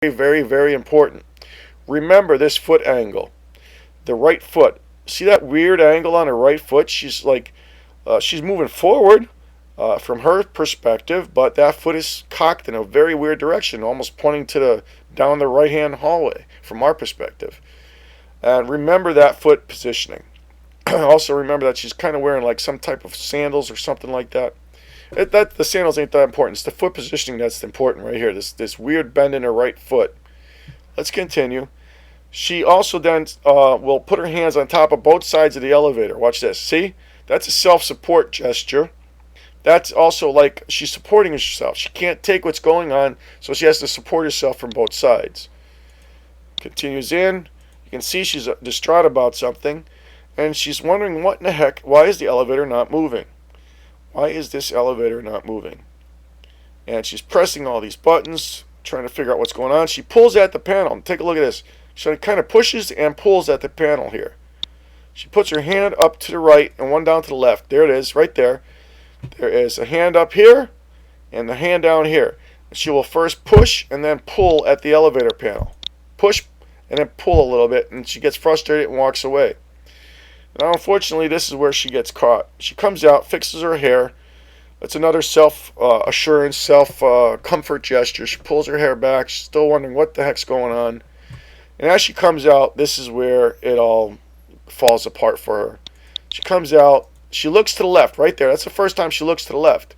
Very, very, very important. Remember this foot angle. The right foot. See that weird angle on her right foot? She's like, she's moving forward from her perspective, but that foot is cocked in a very weird direction, almost pointing to the down the right-hand hallway from our perspective. And remember that foot positioning. Also remember that she's kind of wearing like some type of sandals or something like that. The sandals ain't that important. It's the foot positioning that's important right here. This weird bend in her right foot. Let's continue. She also then will put her hands on top of both sides of the elevator. Watch this. See? That's a self-support gesture. That's also like she's supporting herself. She can't take what's going on, so she has to support herself from both sides. Continues in. You can see she's distraught about something, and she's wondering what in the heck, why is the elevator not moving? Why is this elevator not moving? And she's pressing all these buttons, trying to figure out what's going on. She pulls at the panel. Take a look at this. She kind of pushes and pulls at the panel here. She puts her hand up to the right and one down to the left. There it is, right there. There is a hand up here and the hand down here. She will first push and then pull at the elevator panel. Push and then pull a little bit, and she gets frustrated and walks away. Now, unfortunately, this is where she gets caught. She comes out, fixes her hair. That's another self-assurance, self-comfort gesture. She pulls her hair back. She's still wondering what the heck's going on. And as she comes out, this is where it all falls apart for her. She comes out. She looks to the left, right there. That's the first time she looks to the left.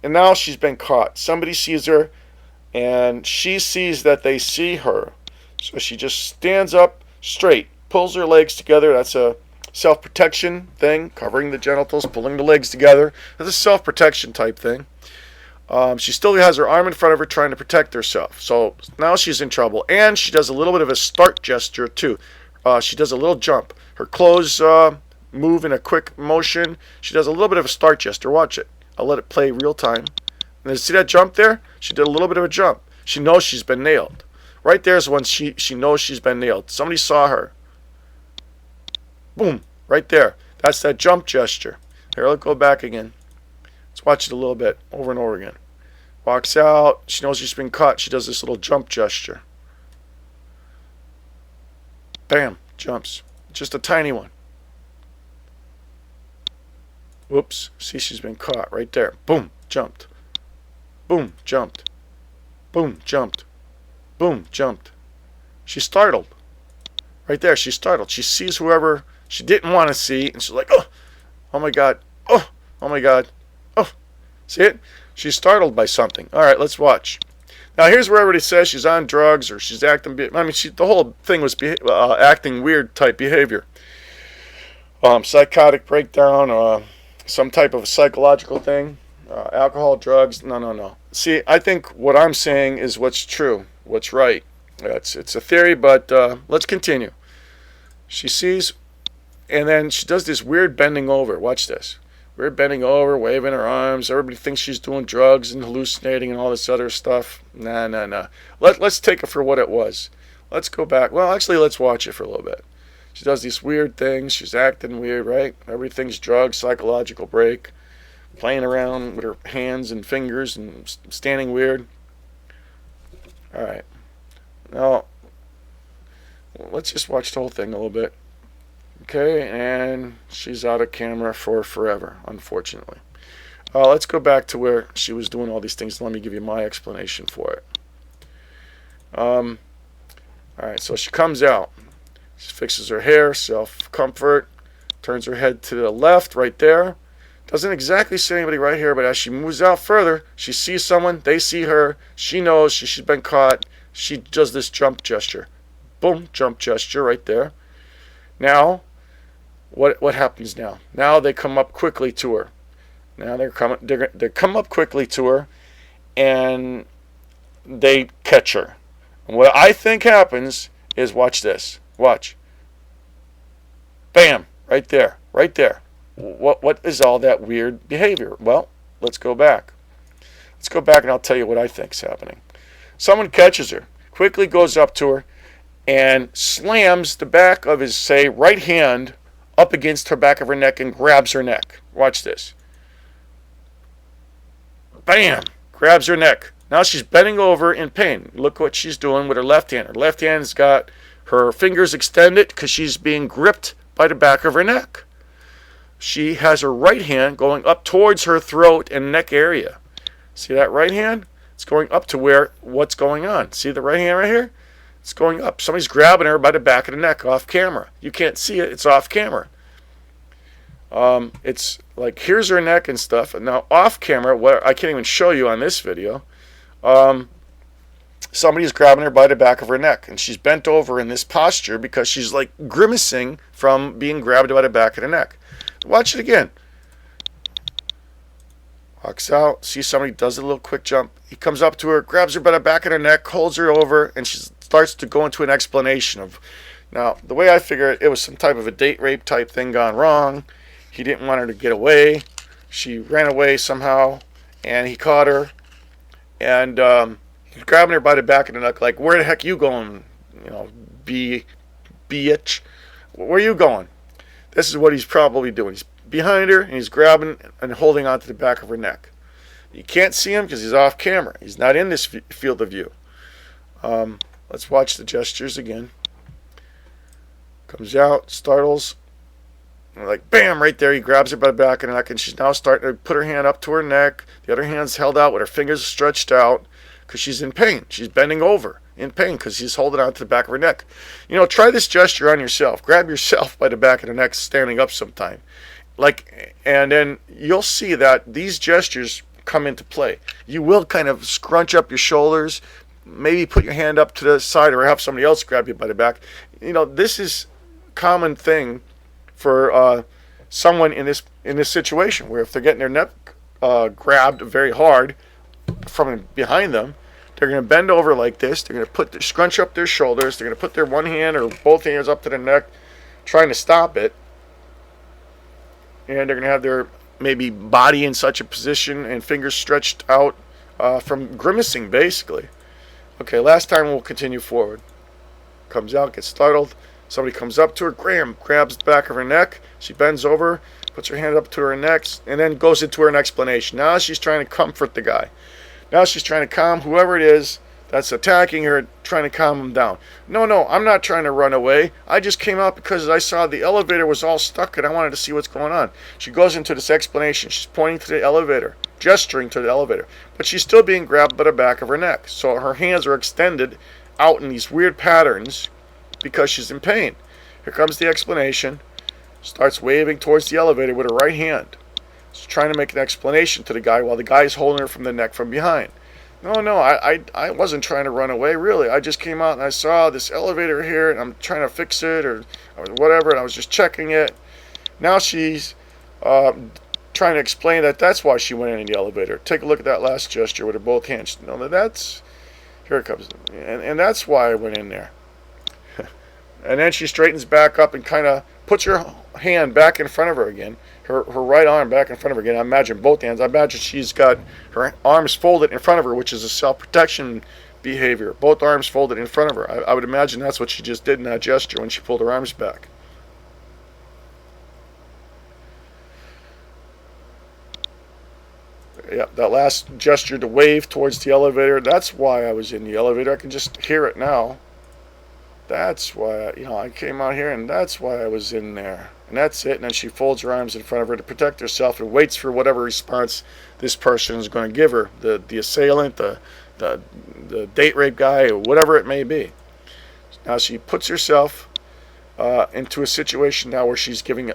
And now she's been caught. Somebody sees her, and she sees that they see her. So she just stands up straight, pulls her legs together. That's a self-protection thing, covering the genitals, pulling the legs together. That's a self-protection type thing. She still has her arm in front of her trying to protect herself. So now she's in trouble. And she does a little bit of a start gesture too. She does a little jump. Her clothes move in a quick motion. She does a little bit of a start gesture. Watch it. I'll let it play real time. And see that jump there? She did a little bit of a jump. She knows she's been nailed. Right there is when she knows she's been nailed. Somebody saw her. Boom. Right there. That's that jump gesture. Here, let's go back again. Let's watch it a little bit, over and over again. Walks out. She knows she's been caught. She does this little jump gesture. Bam. Jumps. Just a tiny one. Whoops. See, she's been caught right there. Boom. Jumped. Boom. Jumped. Boom. Jumped. Boom. Jumped. She's startled. Right there. She's startled. She sees whoever she didn't want to see, and she's like, oh, oh my God. Oh, oh my God. Oh. See it? She's startled by something. All right, let's watch. Now, here's where everybody says she's on drugs or she's acting. The whole thing was acting weird type behavior. Psychotic breakdown, some type of psychological thing, alcohol, drugs. No. See, I think what I'm saying is what's true, what's right. It's a theory, but let's continue. She sees, and then she does this weird bending over. Watch this. Weird bending over, waving her arms. Everybody thinks she's doing drugs and hallucinating and all this other stuff. Nah. Let's take it for what it was. Let's go back. Well, actually, let's watch it for a little bit. She does these weird things. She's acting weird, right? Everything's drugs, psychological break. Playing around with her hands and fingers and standing weird. All right. Now, let's just watch the whole thing a little bit. Okay, and she's out of camera for forever, unfortunately. Let's go back to where she was doing all these things. Let me give you my explanation for it. All right, so she comes out. She fixes her hair, self-comfort, turns her head to the left, right there. Doesn't exactly see anybody right here, but as she moves out further, she sees someone, they see her, she knows she's been caught. She does this jump gesture. Boom, jump gesture right there. Now, what happens now? Now they come up quickly to her. Now they come up quickly to her, and they catch her. And what I think happens is, watch this. Watch. Bam! Right there. Right there. What is all that weird behavior? Well, let's go back. Let's go back and I'll tell you what I think's happening. Someone catches her, quickly goes up to her, and slams the back of his, say, right hand up against her back of her neck and grabs her neck. Watch this. Bam! Grabs her neck. Now she's bending over in pain. Look what she's doing with her left hand. Her left hand's got her fingers extended because she's being gripped by the back of her neck. She has her right hand going up towards her throat and neck area. See that right hand? It's going up to where what's going on. See the right hand right here? It's going up. Somebody's grabbing her by the back of the neck off camera. You can't see it. It's off camera. It's like here's her neck and stuff. And now off camera, what I can't even show you on this video. Somebody's grabbing her by the back of her neck, and she's bent over in this posture because she's like grimacing from being grabbed by the back of the neck. Watch it again. Walks out, sees somebody, does a little quick jump. He comes up to her, grabs her by the back of the neck, holds her over, and she starts to go into an explanation of, now, the way I figure it, it was some type of a date rape type thing gone wrong. He didn't want her to get away. She ran away somehow, and he caught her, and he's grabbing her by the back of the neck, like, where the heck you going, you know, bitch? Where you going? This is what he's probably doing. He's behind her, and he's grabbing and holding onto the back of her neck. You can't see him because he's off camera. He's not in this field of view. Let's watch the gestures again. Comes out, startles. Like, bam, right there. He grabs her by the back of the neck, and she's now starting to put her hand up to her neck. The other hand's held out with her fingers stretched out because she's in pain. She's bending over in pain because he's holding on to the back of her neck. You know, try this gesture on yourself. Grab yourself by the back of the neck standing up sometime. Like, and then you'll see that these gestures come into play. You will kind of scrunch up your shoulders, maybe put your hand up to the side or have somebody else grab you by the back. You know, this is a common thing for someone in this situation where if they're getting their neck grabbed very hard from behind them, they're going to bend over like this. They're going to scrunch up their shoulders. They're going to put their one hand or both hands up to the neck, trying to stop it. And they're going to have their maybe body in such a position and fingers stretched out from grimacing, basically. Okay, last time we'll continue forward. Comes out, gets startled. Somebody comes up to her, grabs the back of her neck. She bends over, puts her hand up to her neck, and then goes into an explanation. Now she's trying to comfort the guy. Now she's trying to calm whoever it is that's attacking her, trying to calm him down. No, I'm not trying to run away. I just came out because I saw the elevator was all stuck and I wanted to see what's going on. She goes into this explanation. She's pointing to the elevator, gesturing to the elevator, but she's still being grabbed by the back of her neck. So her hands are extended out in these weird patterns because she's in pain. Here comes the explanation. Starts waving towards the elevator with her right hand. She's trying to make an explanation to the guy while the guy's holding her from the neck from behind. No, I wasn't trying to run away, really. I just came out and I saw this elevator here, and I'm trying to fix it or whatever, and I was just checking it. Now she's trying to explain that that's why she went in the elevator. Take a look at that last gesture with her both hands. No, that's... Here it comes. And that's why I went in there. And then she straightens back up and kind of puts her hand back in front of her again. Her right arm back in front of her again. I imagine both hands. I imagine she's got her arms folded in front of her, which is a self-protection behavior. Both arms folded in front of her. I would imagine that's what she just did in that gesture when she pulled her arms back. Yeah, that last gesture to wave towards the elevator, that's why I was in the elevator. I can just hear it now. That's why, I came out here, and that's why I was in there. And that's it. And then she folds her arms in front of her to protect herself and waits for whatever response this person is going to give her. The assailant, the date rape guy, or whatever it may be. Now she puts herself into a situation now where she's giving...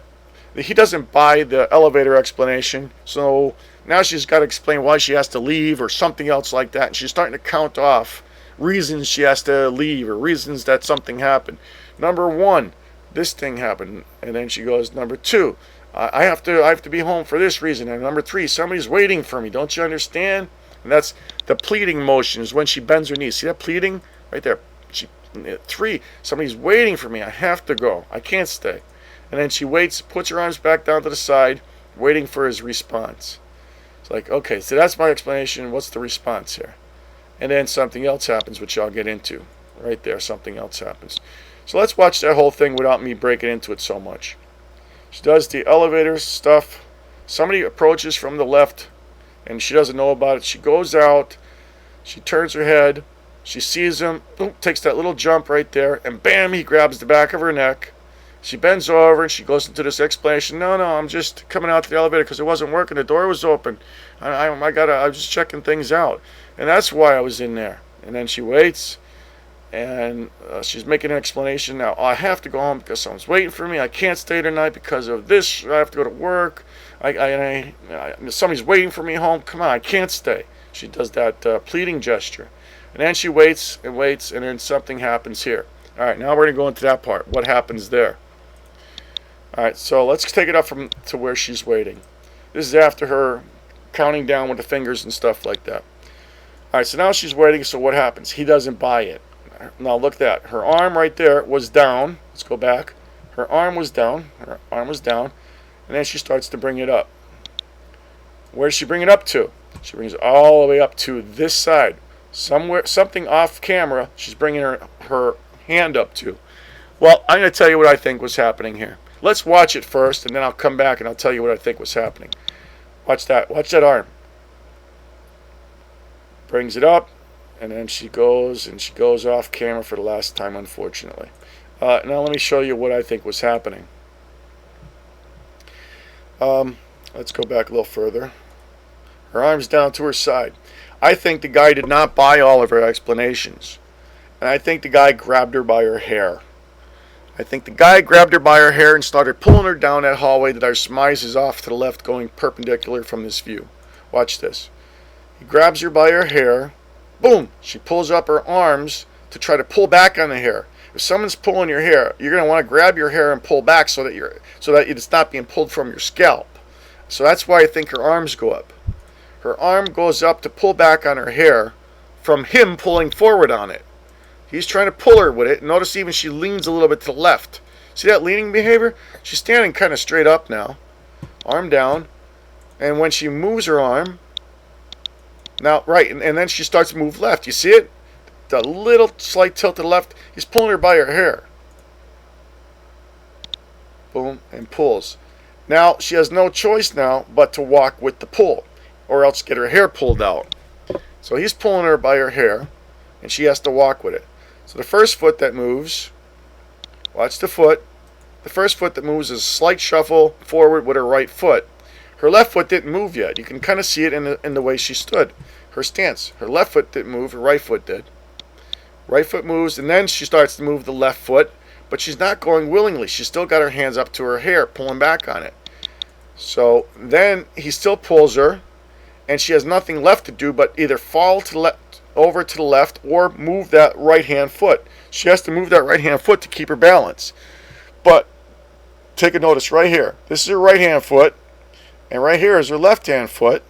He doesn't buy the elevator explanation, so now she's got to explain why she has to leave or something else like that. And she's starting to count off reasons she has to leave or reasons that something happened. Number 1, this thing happened. And then she goes, number 2, I have to be home for this reason. And number 3, somebody's waiting for me. Don't you understand? And that's the pleading motion, is when she bends her knees. See that pleading right there? 3, somebody's waiting for me. I have to go. I can't stay. And then she waits, puts her arms back down to the side, waiting for his response. It's like, okay, so that's my explanation. What's the response here? And then something else happens, which I'll get into. Right there, something else happens. So let's watch that whole thing without me breaking into it so much. She does the elevator stuff. Somebody approaches from the left, and she doesn't know about it. She goes out. She turns her head. She sees him, boom, takes that little jump right there, and bam, he grabs the back of her neck. She bends over and she goes into this explanation. No, I'm just coming out to the elevator because it wasn't working. The door was open. I was just checking things out. And that's why I was in there. And then she waits, and she's making an explanation. Now, I have to go home because someone's waiting for me. I can't stay tonight because of this. I have to go to work. Somebody's waiting for me home. Come on, I can't stay. She does that pleading gesture. And then she waits and waits, and then something happens here. All right, now we're going to go into that part. What happens there? All right, so let's take it up to where she's waiting. This is after her counting down with the fingers and stuff like that. All right, so now she's waiting, so what happens? He doesn't buy it. Now look at that. Her arm right there was down. Let's go back. Her arm was down. Her arm was down. And then she starts to bring it up. Where does she bring it up to? She brings it all the way up to this side. Something off camera, she's bringing her hand up to. Well, I'm going to tell you what I think was happening here. Let's watch it first, and then I'll come back and I'll tell you what I think was happening. Watch that. Watch that arm. Brings it up, and then she goes off camera for the last time, unfortunately. Now let me show you what I think was happening. Let's go back a little further. Her arm's down to her side. I think the guy did not buy all of her explanations. And I think the guy grabbed her by her hair. I think the guy grabbed her by her hair and started pulling her down that hallway that I surmise is off to the left, going perpendicular from this view. Watch this. He grabs her by her hair. Boom! She pulls up her arms to try to pull back on the hair. If someone's pulling your hair, you're going to want to grab your hair and pull back so that it's not being pulled from your scalp. So that's why I think her arms go up. Her arm goes up to pull back on her hair from him pulling forward on it. He's trying to pull her with it. Notice even she leans a little bit to the left. See that leaning behavior? She's standing kind of straight up now. Arm down. And when she moves her arm, now, right, and then she starts to move left. You see it? The little slight tilt to the left. He's pulling her by her hair. Boom, and pulls. Now, she has no choice now but to walk with the pull, or else get her hair pulled out. So he's pulling her by her hair, and she has to walk with it. So the first foot that moves, watch the foot. The first foot that moves is a slight shuffle forward with her right foot. Her left foot didn't move yet. You can kind of see it in the way she stood. Her stance. Her left foot didn't move. Her right foot did. Right foot moves, and then she starts to move the left foot, but she's not going willingly. She's still got her hands up to her hair, pulling back on it. So then he still pulls her, and she has nothing left to do but either fall over to the left or move that right hand foot. She has to move that right hand foot to keep her balance. But take a notice right here. This is her right hand foot, and right here is her left hand foot.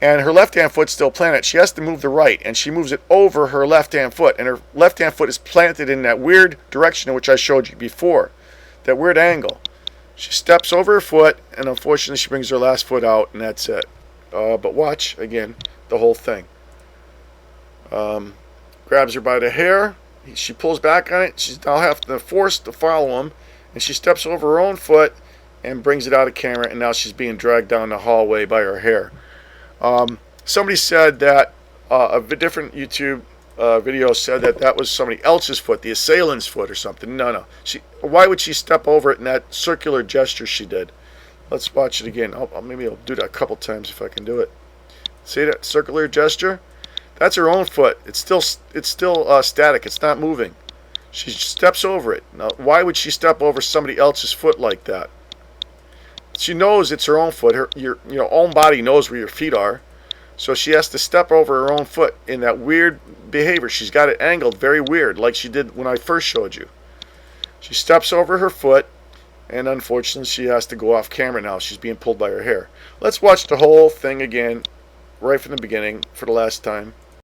And her left hand foot's still planted. She has to move the right, and she moves it over her left hand foot. And her left hand foot is planted in that weird direction in which I showed you before. That weird angle. She steps over her foot, and unfortunately she brings her last foot out, and that's it. But watch, again, the whole thing. Grabs her by the hair. She pulls back on it. She's now having to force to follow him. And she steps over her own foot and brings it out of camera, and now she's being dragged down the hallway by her hair. Somebody said that a different YouTube video said that was somebody else's foot, the assailant's foot or something. No. Why would she step over it in that circular gesture she did? Let's watch it again. Maybe I'll do that a couple times if I can do it. See that circular gesture? That's her own foot. It's still static. It's not moving. She steps over it. Now, why would she step over somebody else's foot like that? She knows it's her own foot. Your own body knows where your feet are. So she has to step over her own foot in that weird behavior. She's got it angled very weird, like she did when I first showed you. She steps over her foot, and unfortunately she has to go off camera now. She's being pulled by her hair. Let's watch the whole thing again, right from the beginning, for the last time.